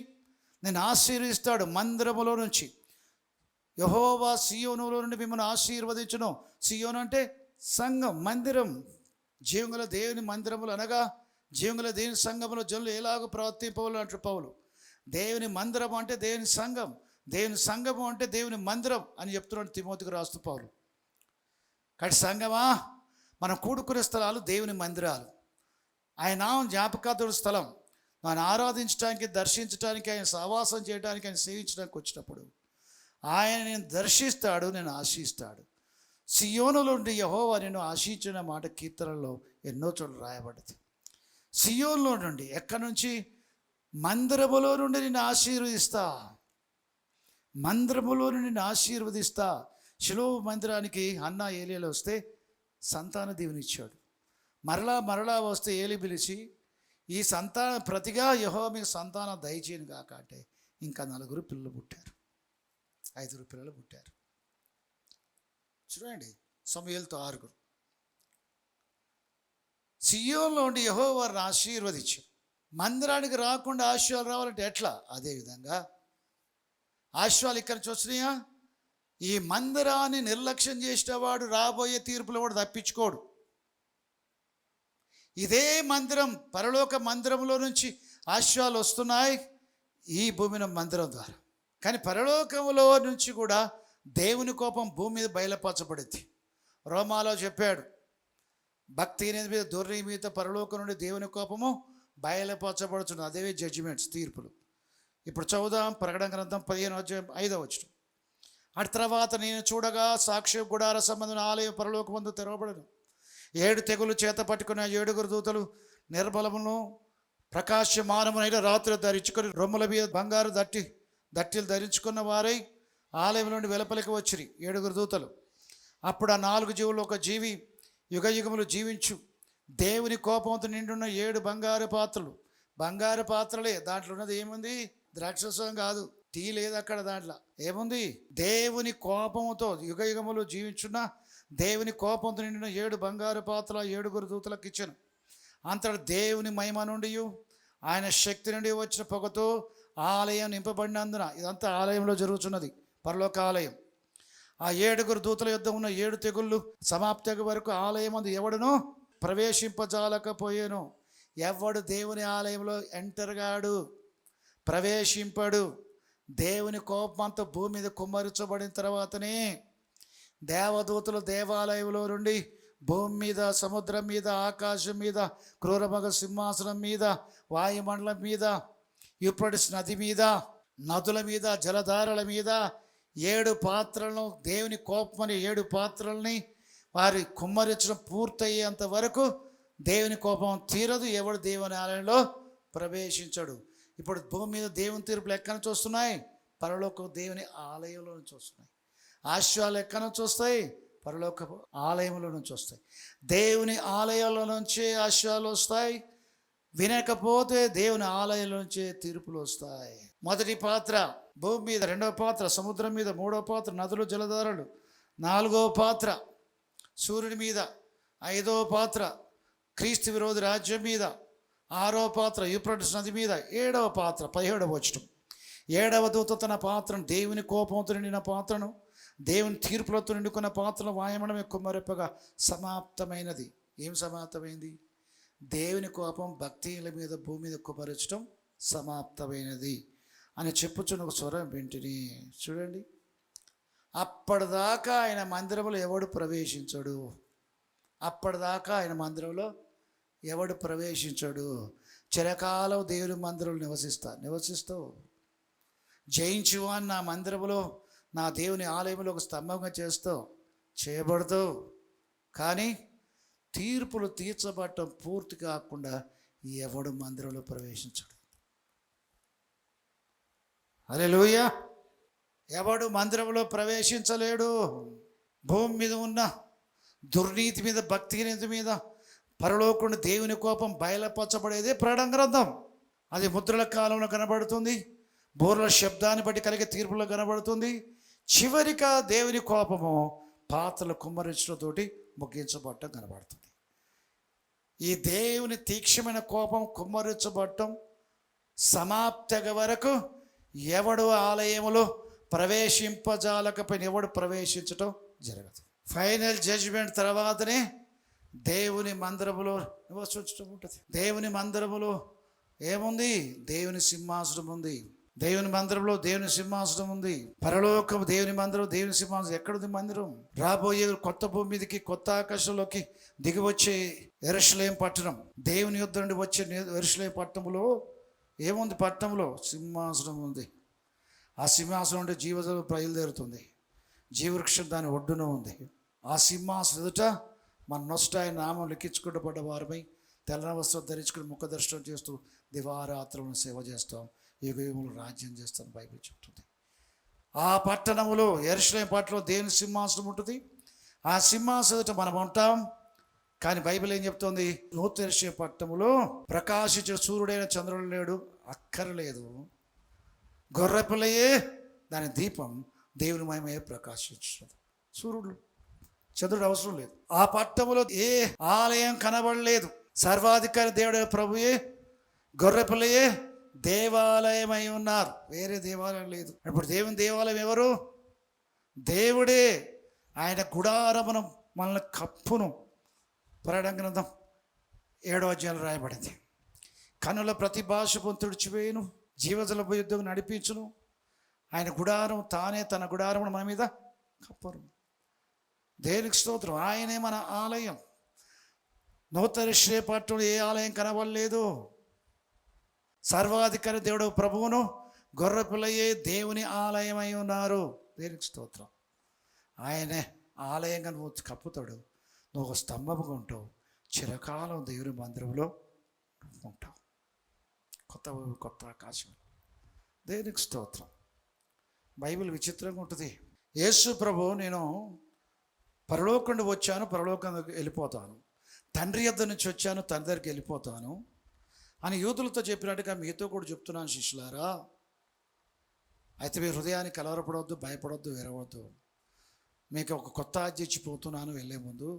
నేను ఆశీర్వదిస్తాడు. మందిరములో నుంచి యెహోవా సియోనులో నుండి మిమ్మల్ని ఆశీర్వదించును. సియోను అంటే సంఘం, మందిరం. జీవంగల దేవుని మందిరములు అనగా జీవంగల దేవుని సంఘములో జనులు ఎలాగో ప్రవర్తింపవాలి అంటారు పౌలు. దేవుని మందిరం అంటే దేవుని సంఘం, దేవుని సంఘము అంటే దేవుని మందిరం అని చెప్తున్నాడు తిమోతికి రాస్తూ పౌలు. కాబట్టి సంఘమా, మనం కూడుకునే స్థలాలు దేవుని మందిరాలు. ఆయన నామం జ్ఞాపకార్థుల స్థలం. ఆయన ఆరాధించడానికి, దర్శించడానికి, ఆయన సహవాసం చేయడానికి, ఆయన సేవించడానికి వచ్చినప్పుడు ఆయన నేను దర్శిస్తాడు, నేను ఆశిస్తాడు. సియోనులో నుండి యెహోవా నిన్ను ఆశించిన మాట కీర్తనలో ఎన్నో చోట్ల రాయబడ్డది. సియోనులో నుండి, ఎక్కడి నుంచి? మందిరములో నుండి నిన్ను ఆశీర్వదిస్తా, మందిరములో నుండి నిన్ను ఆశీర్వదిస్తా. షిలోహు మందిరానికి అన్న ఏలియాలు వస్తే సంతాన దీవెనిచ్చాడు. మరలా వస్తే ఏలి పిలిచి ఈ సంతాన ప్రతిగా యెహోవా మీకు సంతానం దయచేయను కాక అంటే ఇంకా 4 పిల్లలు పుట్టారు, 5 పిల్లలు పుట్టారు. చూడండి, సమూయేలుతో 6. సియోనులో ఉండి యెహోవా వారిని ఆశీర్వదించాడు. మందిరానికి రాకుండా ఆశీర్వాదాలు రావాలంటే ఎట్లా? అదేవిధంగా ఆశీర్వాదాలు ఇక్కడ నుంచి వచ్చినాయా? ఈ మందిరాన్ని నిర్లక్ష్యం చేసిన వాడు రాబోయే తీర్పులో కూడా తప్పించుకోడు. ఇదే మందిరం, పరలోక మందిరంలో నుంచి ఆశీర్వాదాలు వస్తున్నాయి ఈ భూమిని మందిరం ద్వారా. కానీ పరలోకంలో నుంచి కూడా దేవుని కోపం భూమి మీద బయలుపరచబడింది. రోమాలో చెప్పాడు, భక్తి మీద దుర్ని మీద పరలోకం నుండి దేవుని కోపము బయలుపరచబడుతుంది. అదే జడ్జిమెంట్స్, తీర్పులు. ఇప్పుడు చదువుదాం ప్రకటన గ్రంథం 15:5. అటు తర్వాత నేను చూడగా సాక్ష్య గుడార సంబంధమైన ఆలయం పరలోకమందు తెరవబడను. 7 తెగులు చేత పట్టుకున్న 7 దూతలు నిర్మలమును ప్రకాశమానమునైన రాత్రి ధరించుకొని రొమ్ముల మీద బంగారు దట్టిలు ధరించుకున్న వారై ఆలయం నుండి వెలుపలికి వచ్చిరి 7 దూతలు. అప్పుడు ఆ 4 జీవులు ఒక జీవి యుగయుగములు జీవించు దేవుని కోపంతో నిండున్న 7 బంగారు పాత్రలే. దాంట్లో ఉన్నది ఏముంది? ద్రాక్షరసం కాదు, టీ లేదు అక్కడ. దాంట్లో ఏముంది? దేవుని కోపంతో యుగయుగములు జీవించున్న దేవుని కోపంతో నిండిన 7 బంగారు పాత్రల 7 దూతలకు ఇచ్చాను. అంతటా దేవుని మహిమ నుండి ఆయన శక్తి నుండి వచ్చిన పొగతో ఆలయం నింపబడినందున, ఇదంతా ఆలయంలో జరుగుతున్నది, పరలోక ఆలయం. ఆ 7 దూతల యొద్ద ఉన్న 7 తెగుళ్ళు సమాప్తి వరకు ఆలయం అందు ఎవడునో ప్రవేశింపజాలకపోయాను. ఎవడు దేవుని ఆలయంలో ఎంటర్ గాడు, ప్రవేశింపడు. దేవుని కోపంతో భూమి మీద కుమ్మరించబడిన తర్వాతనే దేవదూతలు దేవాలయంలో నుండి భూమి మీద, సముద్రం మీద, ఆకాశం మీద, క్రూరమగ సింహాసనం మీద, వాయుమండలం మీద, యూఫ్రటీస్ నది మీద, నదుల మీద, జలధారల మీద 7 పాత్రలను, దేవుని కోపమని 7 పాత్రల్ని వారి కుమ్మరించడం పూర్తయ్యేంత వరకు దేవుని కోపం తీరదు. ఎవడు దేవుని ఆలయంలో ప్రవేశించడు. ఇప్పుడు భూమి మీద దేవుని తీర్పులు ఎక్కడి నుంచి వస్తున్నాయి? పరలోక దేవుని ఆలయంలో నుంచి వస్తున్నాయి. ఆశీర్వాదాలు ఎక్కడి నుంచి వస్తాయి? పరలోక ఆలయంలో నుంచి వస్తాయి. దేవుని ఆలయాల నుంచే ఆశీర్వాదాలు వస్తాయి. వినకపోతే దేవుని ఆలయంలో నుంచే తీర్పులు వస్తాయి. మొదటి పాత్ర భూమి మీద, 2వ పాత్ర సముద్రం మీద, 3వ పాత్ర నదులు జలధారలు, 4వ పాత్ర సూర్యుడి మీద, 5వ పాత్ర క్రీస్తు విరోధి రాజ్యం మీద, 6వ పాత్ర యూఫ్రటీస్ నది మీద, 7వ పాత్ర 17వ వచనం. 7వ దూత తన పాత్రను, దేవుని కోపంతో నిండిన పాత్రను, దేవుని తీర్పులతో నిండుకున్న పాత్రను వాయమనమే కుమ్మరెప్పగా సమాప్తమైనది. ఏం సమాప్తమైంది? దేవుని కోపం భక్తిల మీద భూమి మీద కుమ్మరించడం సమాప్తమైనది అని చెప్పుచున్న ఒక స్వరం వింటిని. చూడండి, అప్పటిదాకా ఆయన మందిరంలో ఎవడు ప్రవేశించడు. అప్పటిదాకా ఆయన మందిరంలో ఎవడు ప్రవేశించడు. చిరకాలం దేవుని మందిరంలో నివసిస్తావు. జయించువాన్ని నా మందిరంలో, నా దేవుని ఆలయంలో ఒక స్తంభంగా చేయబడతావు. కానీ తీర్పులు తీర్చబడటం పూర్తి కాకుండా ఎవడు మందిరంలో ప్రవేశించడు. హల్లెలూయా. ఎవడు మందిరంలో ప్రవేశించలేడు. భూమి మీద ఉన్న దుర్నీతి మీద, భక్తి మీద పరలోకుని దేవుని కోపం బయలుపరచబడేదే ప్రకటన గ్రంథం. అది ముద్రల కాలంలో కనబడుతుంది, బోర్ల శబ్దాన్ని బట్టి కలిగే తీర్పులో కనబడుతుంది. చివరిగా దేవుని కోపము పాత్రలు కుమ్మరించడంతోటి ముగించబడటం కనబడుతుంది. ఈ దేవుని తీక్షమైన కోపం కుమ్మరించబడటం సమాప్తగ వరకు ఎవడు ఆలయంలో ప్రవేశింపజాలకపోయిన ఎవడు ప్రవేశించటం జరగదు. ఫైనల్ జడ్జిమెంట్ తర్వాతనే దేవుని మందిరములో నివసించడం ఉంటుంది. దేవుని మందిరములో ఏముంది? దేవుని సింహాసనం ఉంది. దేవుని మందిరంలో దేవుని సింహాసనం ఉంది. పరలోకం దేవుని మందిరం, దేవుని సింహాసనం. ఎక్కడుంది మందిరం? రాబోయే కొత్త భూమి మీదకి, కొత్త ఆకాశంలోకి దిగి వచ్చే యెరూషలేము పట్టణం, దేవుని యుద్ధ నుండి వచ్చే యెరూషలేము పట్టణంలో ఏముంది? పట్టణంలో సింహాసనం ఉంది. ఆ సింహాసనం నుండి జీవజలం బయలుదేరుతుంది. జీవవృక్షం దాని ఒడ్డున ఉంది. ఆ సింహాసనం ఎదుట మన నొస్ట ఆయన నామం లిఖించుకుంటూ వారమై తెల్లని వస్త్రం ధరించుకుని ముఖ దర్శనం చేస్తూ దివారాత్రులను సేవ చేస్తాం, యుగయుగములు రాజ్యం చేస్తాను బైబిల్ చెప్తుంది. ఆ పట్టణములో, యెరూషలేము పట్టణంలో దేవుని సింహాసనం ఉంటుంది. ఆ సింహాసనం ఎదుట మనం ఉంటాం. కానీ బైబిల్ ఏం చెప్తుంది? నూతన యెరూషలేము పట్టణములో ప్రకాశించే సూర్యుడైన చంద్రుడు లేడు, అక్కర్లేదు. గొర్రెపిల్లయే దాని దీపం, దేవుని మహిమయే ప్రకాశించుతుంది. సూర్యుడు చంద్రుడు అవసరం లేదు. ఆ పట్టణంలో ఏ ఆలయం కనబడలేదు. సర్వాధికారి దేవుడైన ప్రభుయే గొర్రెపిల్లయే దేవాలయమై ఉన్నారు, వేరే దేవాలయం లేదు. ఇప్పుడు దేవుని దేవాలయం ఎవరు? దేవుడే. ఆయన గుడారమును మనల్ని కప్పును. ప్రకటన గ్రంథం 7వ అధ్యాయంలో రాయబడింది. కనుల ప్రతి భాష తుడిచివేయును, జీవజల యుద్ధం నడిపించును. ఆయన గుడారం తానే తన గుడారమును మన మీద కప్పరు. దేవునికి స్తోత్రం. ఆయనే మన ఆలయం. నూతన శ్రేపట్టుడు ఏ ఆలయం కనబడలేదు. సర్వాధికారి దేవుడు ప్రభువును గొర్రెపిల్లయే దేవుని ఆలయమై ఉన్నారు. దేవునికి స్తోత్రం. ఆయనే ఆలయంగా నువ్వు కప్పుతాడు. నువ్వు ఒక స్తంభముగా ఉంటావు. చిరకాలం దేవుని మందిరంలో ఉంటావు. కొత్త ఆకాశం. దేవునికి స్తోత్రం. బైబిల్ విచిత్రంగా ఉంటుంది. యేసు ప్రభు నేను పరలోకం నుండి వచ్చాను, పరలోకం వెళ్ళిపోతాను, తండ్రి యొద్ద నుంచి వచ్చాను, తండ్రి దగ్గరికి వెళ్ళిపోతాను అని యూదులతో చెప్పినట్టుగా మీతో కూడా చెప్తున్నాను శిష్యులారా. అయితే మీ హృదయాన్ని కలవరపడవద్దు, భయపడవద్దు, విరవద్దు. మీకు ఒక కొత్త ఆజ్ఞ ఇచ్చిపోతున్నాను వెళ్ళే ముందు.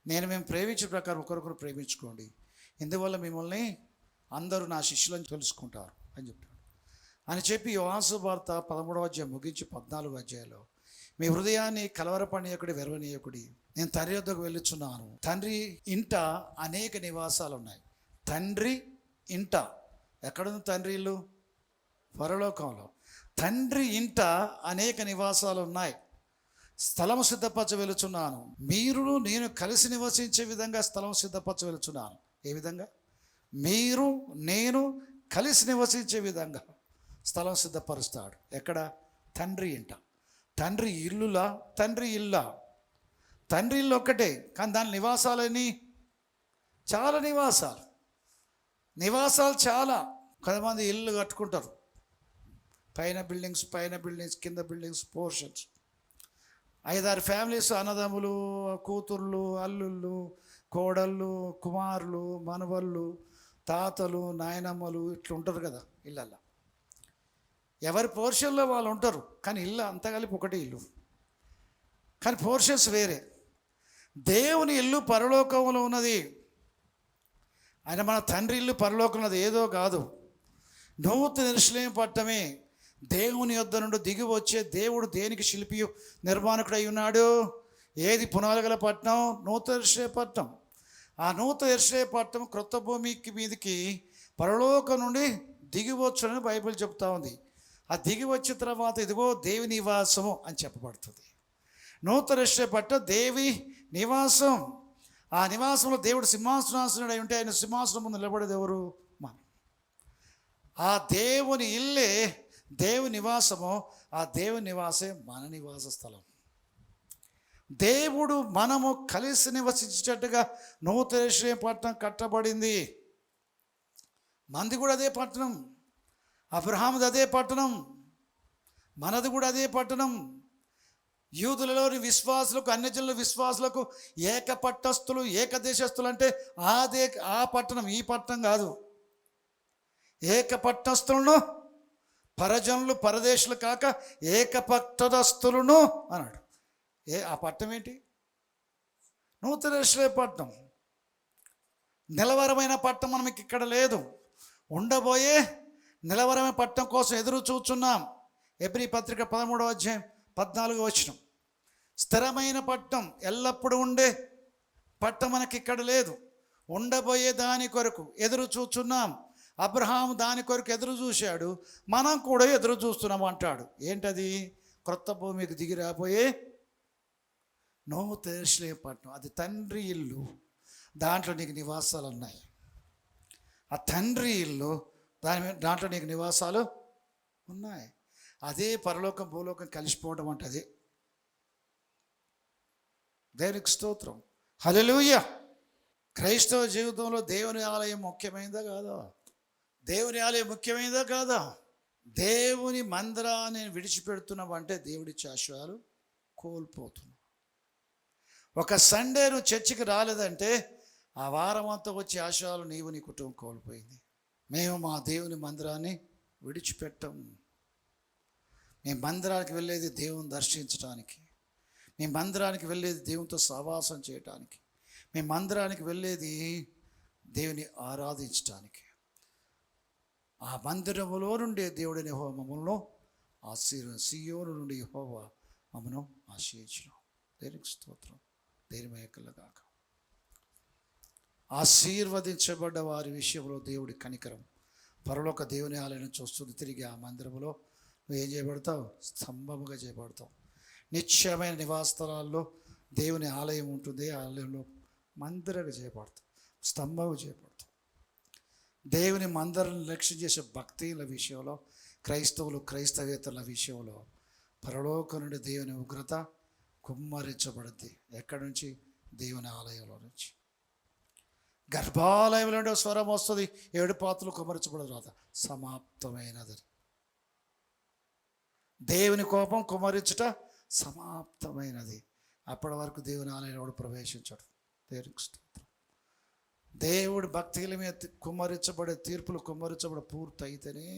మేము ప్రేమించిన ప్రకారం ఒకరొకరు ప్రేమించుకోండి. ఇందువల్ల మిమ్మల్ని అందరూ నా శిష్యులని తెలుసుకుంటారు అని చెప్పాడు. అని చెప్పి యోహాను సువార్త 13వ అధ్యాయం ముగించి 14వ అధ్యాయంలో మీ హృదయాన్ని కలవరపడనీయకుడి, వెరవనీయకుడి, నేను తండ్రి వద్దకు వెళ్ళుచున్నాను. తండ్రి ఇంట అనేక నివాసాలు ఉన్నాయి. తండ్రి ఇంట ఎక్కడుంది? తండ్రి ఇల్లు పరలోకంలో. తండ్రి ఇంట అనేక నివాసాలు ఉన్నాయి. స్థలం సిద్ధపరచ వెళుచున్నాను. మీరు నేను కలిసి నివసించే విధంగా స్థలం సిద్ధపరచ వెళుచున్నాను. ఏ విధంగా? మీరు నేను కలిసి నివసించే విధంగా స్థలం సిద్ధపరుస్తాడు. ఎక్కడ? తండ్రి ఇంట. తండ్రి ఇల్లులా? తండ్రి ఇల్లా? తండ్రి ఇల్లు ఒక్కటే, కానీ దాని నివాసాలని చాలా నివాసాలు చాలా. కొంతమంది ఇల్లు కట్టుకుంటారు, పైన బిల్డింగ్స్ కింద బిల్డింగ్స్, పోర్షన్స్. 5-6 ఫ్యామిలీస్, అన్నదమ్ములు, కూతుర్లు, అల్లుళ్ళు, కోడళ్ళు, కుమారులు, మనవళ్ళు, తాతలు, నాయనమ్మలు ఇట్లా ఉంటారు కదా ఇళ్ళల్లో. ఎవరి పోర్షన్లో వాళ్ళు ఉంటారు, కానీ ఇల్లు అంతా కలిపి ఒకటి ఇల్లు, కానీ పోర్షన్స్ వేరే. దేవుని ఇల్లు పరలోకంలో ఉన్నది. ఆయన మన తండ్రి ఇల్లు పరలోకంలో ఉన్నది, ఏదో కాదు. నూతన యెరూషలేము పట్టణమే దేవుని యొద్ద నుండి దిగి వచ్చే దేవుడు దేనికి శిల్పి నిర్మాణకుడై ఉన్నాడు? ఏది పునాది గల పట్టణం? నూతన యెరూషలేము పట్టణం. ఆ నూతన యెరూషలేము పట్టణం క్రొత్త భూమికి మీదకి పరలోకం నుండి దిగి వచ్చునని బైబిల్ చెప్తా ఉంది. ఆ దిగి వచ్చిన తర్వాత ఇదిగో దేవి నివాసము అని చెప్పబడుతుంది. నూతన యెరూషలేము పట్టణం దేవి నివాసం. ఆ నివాసంలో దేవుడు సింహాసనాసనుడై ఉంటే ఆయన సింహాసనం ముందు నిలబడేది ఎవరు? మనం. ఆ దేవుని ఇల్లే దేవుని నివాసము. ఆ దేవుని నివాసే మన నివాస స్థలం. దేవుడు మనము కలిసి నివసించేటట్టుగా నూతన యెరూషలేము పట్టణం కట్టబడింది. మనది కూడా అదే పట్టణం, అబ్రహాముది అదే పట్టణం, మనది కూడా అదే పట్టణం. యూదులలోని విశ్వాసులకు, అన్యజనుల విశ్వాసులకు ఏక పట్టస్థులు, ఏకదేశస్థులు అంటే ఆ పట్టణం, ఈ పట్టణం కాదు. ఏక పట్టణస్థులను, పరజనులు పరదేశులు కాక ఏక పట్టణస్థులను అన్నాడు. ఆ పట్టణం ఏంటి? నూతన యెరూషలేము పట్టణం. నిలవరమైన పట్టణం మనకి ఇక్కడ లేదు. ఉండబోయే నిలవరమైన పట్టణం కోసం ఎదురు చూస్తున్నాం. ఎబ్రీ పత్రిక 13వ అధ్యాయం 14వ వచనం. స్థిరమైన పట్టణం, ఎల్లప్పుడూ ఉండే పట్టణం మనకి ఇక్కడ లేదు. ఉండబోయే దాని కొరకు ఎదురు చూస్తున్నాం. అబ్రహాము దాని కొరకు ఎదురు చూశాడు, మనం కూడా ఎదురు చూస్తున్నాం అంటాడు. ఏంటది? క్రొత్త భూమికి దిగి రాబోయే నూతన యెరూషలేము పట్టణం. అది తండ్రి ఇల్లు, దాంట్లో నీకు నివాసాలు ఉన్నాయి. ఆ తండ్రి ఇల్లు, దాంట్లో నీకు నివాసాలు ఉన్నాయి. అదే పరలోకం భూలోకం కలిసిపోవడం అంటే అదే. దేవునికి స్తోత్రం, హల్లెలూయా. క్రైస్తవ జీవితంలో దేవుని ఆలయం ముఖ్యమైనదా కాదా? దేవుని ఆలయం ముఖ్యమైనదా కాదా? దేవుని మందిరాన్ని విడిచిపెడుతున్నావు అంటే దేవుడిచ్చే ఆశీర్వాదాలు కోల్పోతున్నావు. ఒక సండే నువ్వు చర్చికి రాలేదంటే ఆ వారం అంతా వచ్చే ఆశీర్వాదాలు నీవు నీ కుటుంబం కోల్పోయింది. మేము మా దేవుని మందిరాన్ని విడిచిపెట్టము. మేము మందిరానికి వెళ్ళేది దేవుని దర్శించడానికి, మేము మందిరానికి వెళ్ళేది దేవునితో సహవాసం చేయటానికి, మేము మందిరానికి వెళ్ళేది దేవుని ఆరాధించటానికి. ఆ మందిరములో నుండి దేవుడిని యెహోవా మమ్మల్ని సియోను నుండి యెహోవా మమ్మను ఆశీర్వదించును. దేనికి స్తోత్రం, దేని మేకలగాక. ఆశీర్వదించబడ్డ వారి విషయంలో దేవుడి కనికరం. పరలోక దేవుని ఆలయం చూస్తుంది. తిరిగి ఆ మందిరంలో నువ్వు ఏం చేయబడతావు? స్తంభముగా చేయబడతావు. నిత్యమైన నివాస స్థలాల్లో దేవుని ఆలయం ఉంటుంది. ఆ ఆలయంలో మందిరంగా చేయబడతావు, స్తంభంగా చేయబడతావు. దేవుని మందిరాన్ని లక్ష్యం చేసే భక్తుల విషయంలో, క్రైస్తవేతరుల విషయంలో పరలోకం నుండి దేవుని ఉగ్రత కుమ్మరించబడుద్ది. ఎక్కడి నుంచి? దేవుని ఆలయంలో నుంచి. గర్భాలయంలో నుండి స్వరం వస్తుంది, 7 పాత్రలు కుమ్మరించబడదు రాత సమాప్తమైనది. దేవుని కోపం కుమ్మరించుట సమాప్తమైనది. అప్పటి వరకు దేవుని ఆలయంలో ప్రవేశించడు. దేవునికి స్తోత్రం. దేవుడు భక్తుల మీద కుమ్మరించబడే తీర్పులు కుమ్మరించబడే పూర్తి అయితేనే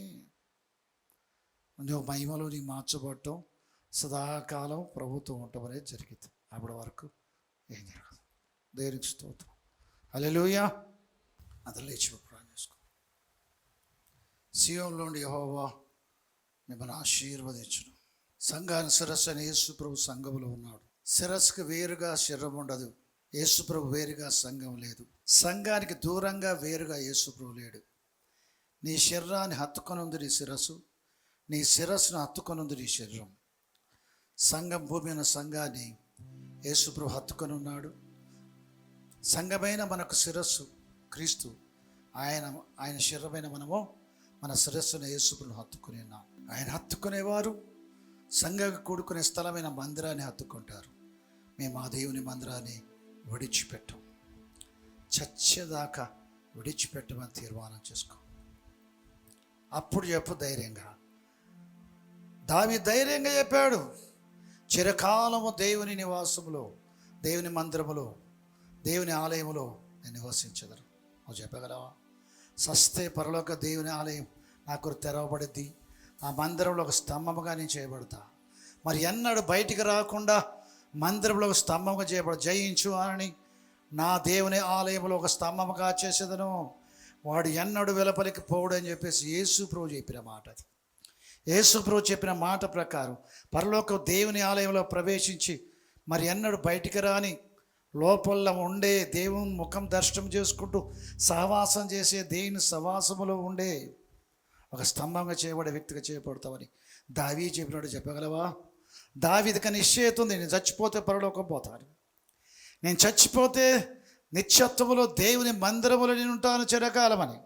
నువ్వు మహిమలో నీ మార్చబడటం, సదాకాలం ప్రభుత్వం ఉండటం అనేది జరిగింది. అప్పటి వరకు ఏం జరగదు. దేవునికి స్తోత్రం. హల్లెలూయా. అతను లేచి ప్రార్థన చేసుకో. సియోనులో నుండి యెహోవా మిమ్మల్ని ఆశీర్వదించును. సంఘాన్ని శిరస్సు అని యేసు ప్రభు సంఘములో ఉన్నాడు. శిరస్సుకు వేరుగా శరీరం ఉండదు. యేసు ప్రభు వేరుగా సంఘం లేదు. సంఘానికి దూరంగా వేరుగా యేసు ప్రభు లేడు. నీ శరీరాన్ని హత్తుకొనుంది నీ శిరస్సు, నీ శిరస్సును హత్తుకొనుంది నీ శరీరం. సంఘం భూమి అయిన సంఘాన్ని యేసు ప్రభు హత్తుకొని ఉన్నాడు. సంఘమైన మనకు శిరస్సు క్రీస్తు, ఆయన శరీరమైన మనము మన శిరస్సును యేసు ప్రభువును హత్తుకుని ఉన్నాం. ఆయన హత్తుకునేవారు సంఘంగా కూడుకునే స్థలమైన మందిరాన్ని హత్తుకుంటారు. మేము ఆ దేవుని మందిరాన్ని విడిచిపెట్టం. చచ్చేదాకా విడిచిపెట్టమని తీర్మానం చేసుకో. అప్పుడు చెప్పు ధైర్యంగా. దావీదు ధైర్యంగా చెప్పాడు, చిరకాలము దేవుని నివాసములో, దేవుని మందిరములో, దేవుని ఆలయములో నేను నివసించదను. నువ్వు చెప్పగలవా? సస్తే పరలోక దేవుని ఆలయం నాకు తెరవబడిద్ది. ఆ మందిరంలో ఒక స్తంభముగా నేను చేయబడతా. మరి ఎన్నడూ బయటికి రాకుండా మందిరంలో ఒక స్తంభముగా చేయబడ జయించు అని నా దేవుని ఆలయంలో ఒక స్తంభముగా చేసేదను. వాడు ఎన్నడూ వెలుపలికి పోడు అని చెప్పేసి యేసు ప్రభు చెప్పిన మాట. అది యేసు ప్రభు చెప్పిన మాట ప్రకారం పరలోక దేవుని ఆలయంలో ప్రవేశించి మరి ఎన్నడూ బయటికి రాని, లోపల ఉండే దేవుని ముఖం దర్శనం చేసుకుంటూ సహవాసం చేసే దేవుని సహవాసములో ఉండే ఒక స్తంభంగా చేయబడే వ్యక్తిగా చేయబడతామని దావీదు చెప్పినాడు. చెప్పగలవా? దావీదుకి నిశ్చయిత ఉంది, నేను చచ్చిపోతే పరలోకం పోతాను, నేను చచ్చిపోతే నిత్యత్వములో దేవుని మందిరములో నేను ఉంటాను చిరకాలమని.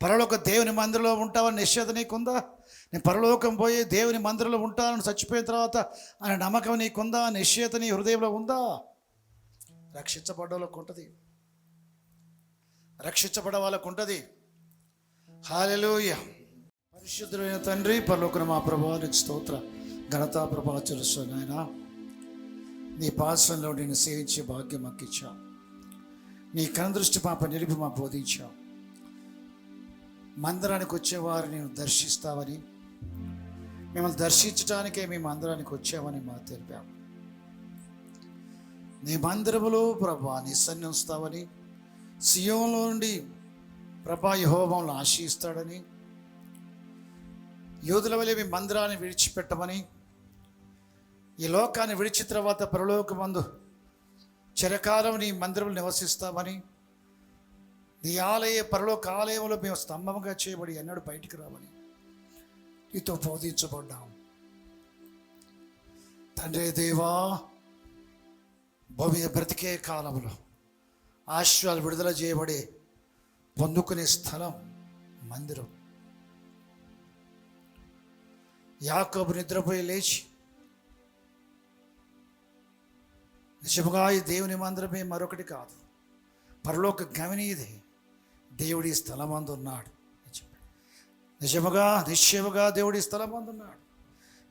పరలోక దేవుని మందిరంలో ఉంటావని నిశ్చయిత నీకుందా? నేను పరలోకం పోయి దేవుని మందిరంలో ఉంటానని చచ్చిపోయిన తర్వాత ఆయన నమ్మకం నీకుందా? నిశ్చయిత నీ హృదయంలో ఉందా? రక్షించబడ్డ వాళ్ళకు ఉంటుంది, రక్షించబడ్డ వాళ్ళకు ఉంటుంది. హల్లెలూయా. పరిశుద్ధుడైన తండ్రి, పరలోకన మా ప్రభువా, నీకు స్తోత్ర ఘనత ప్రభావ చెల్లిస్తున్నాను. నాయనా, నీ పాదసంలో నేను సేవించే భాగ్యం మాకు ఇచ్చావు. నీ కనుదృష్టి మాపై నిలిపి మాకు బోధించావు. మందిరానికి వచ్చేవారు నేను దర్శిస్తావని, మిమ్మల్ని దర్శించడానికే మేము మందిరానికి వచ్చామని మాకు తెలిపాము. నీ మందిరములో ప్రభా నీ సన్నిధిని ఉంచుతావని, సియోనులో నుండి ప్రభా యెహోవాను ఆశీస్తాడని, యూదుల వలె మీ మందిరాన్ని విడిచిపెట్టమని, ఈ లోకాన్ని విడిచిన తర్వాత పరలోకమందు చిరకాలం నీ మందిరంలో నివసిస్తామని, నీ పరలోక ఆలయంలో మేము స్తంభంగా చేయబడి ఎన్నడూ బయటికి రావని నీతో బోధించబడ్డాం. తండ్రి దేవా, భూమి బ్రతికే కాలంలో ఆశ్రయాలు విడుదల చేయబడి పొందుకునే స్థలం మందిరం. యాకోబు నిద్రపోయి లేచి నిజముగా ఈ దేవుని మందిరమే మరొకటి కాదు, పరలోక గమనీయదే, దేవుడి స్థలమందు ఉన్నాడు. నిశ్చయముగా దేవుడి స్థలమందు ఉన్నాడు.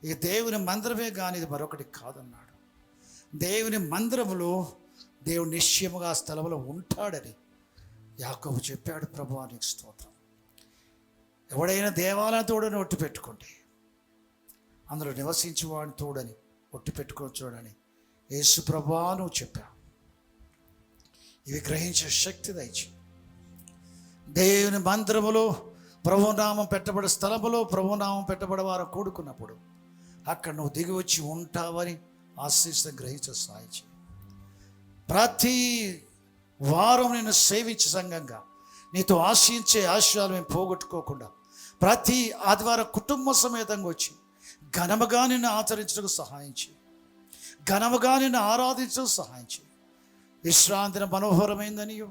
ఈ దేవుని మందిరమే కానీ ఇది మరొకటి కాదన్నాడు. దేవుని మందిరములో దేవుడు నిశ్చయముగా స్థలంలో ఉంటాడని యాకోబు చెప్పాడు. ప్రభువా నీకు స్తోత్రం. ఎవడైనా దేవాలయం తోడని ఒట్టు పెట్టుకోండి, అందులో నివసించి వాడిని తోడని ఒట్టు పెట్టుకొని చూడని యేసు ప్రభువా నువ్వు చెప్పావు. ఇవి గ్రహించే శక్తి దయచి దేవుని మందిరములో ప్రభునామం పెట్టబడే స్థలములో ప్రభునామం పెట్టబడే వారు కూడుకున్నప్పుడు అక్కడ నువ్వు దిగి వచ్చి ఉంటావని ఆశీస్సును గ్రహించే సాయి చేయి. ప్రతి వారం నేను సేవించే సంఘంగా నీతో ఆశించే ఆశయాలు మేము పోగొట్టుకోకుండా ప్రతి ఆదివారం కుటుంబ సమేతంగా వచ్చి ఘనముగా నిన్ను ఆచరించడానికి సహాయం చేయి. ఘనముగా నిన్ను ఆరాధించడానికి సహాయం చేయి. విశ్రాంతిని మనోహరమైందనియో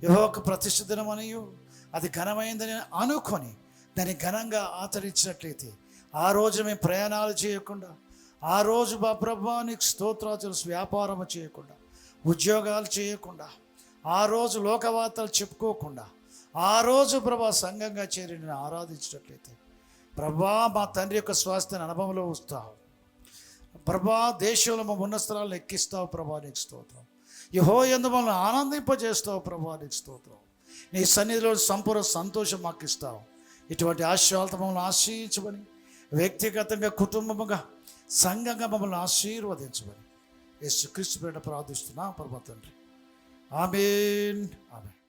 యెహోవాకు ప్రతిష్ఠ దినమనియో అది ఘనమైందని అనుకొని దాన్ని ఘనంగా ఆచరించినట్లయితే ఆ రోజు మేము ప్రయాణాలు చేయకుండా, ఆ రోజు మా ప్రభువా నీకు స్తోత్రాలు వ్యాపారం చేయకుండా, ఉద్యోగాలు చేయకుండా, ఆ రోజు లోకవార్తలు చెప్పుకోకుండా, ఆ రోజు ప్రభా సంఘంగా చేరి నేను ఆరాధించినట్లయితే ప్రభా మా తండ్రి యొక్క స్వాస్థ్యాన్ని అనుభవంలో వస్తావు. ప్రభా దేశంలో మా ఉన్న స్థలాలను ఎక్కిస్తావు. ప్రభా నీకు స్తోత్రం. యెహోవా మమ్మల్ని ఆనందింపజేస్తావు. ప్రభా నీకు స్తోత్రం. నీ సన్నిధిలో సంపూర్ణ సంతోషం మాకు ఇస్తావు. ఇటువంటి ఆశయాలతో మమ్మల్ని ఆశ్రయించమని, వ్యక్తిగతంగా కుటుంబముగా సంఘంగా మమ్మల్ని ఆశీర్వదించమని యేసుక్రీస్తు పేరిట ప్రార్థిస్తున్నా పరమ తండ్రి. ఆమేన్. ఆమేన్.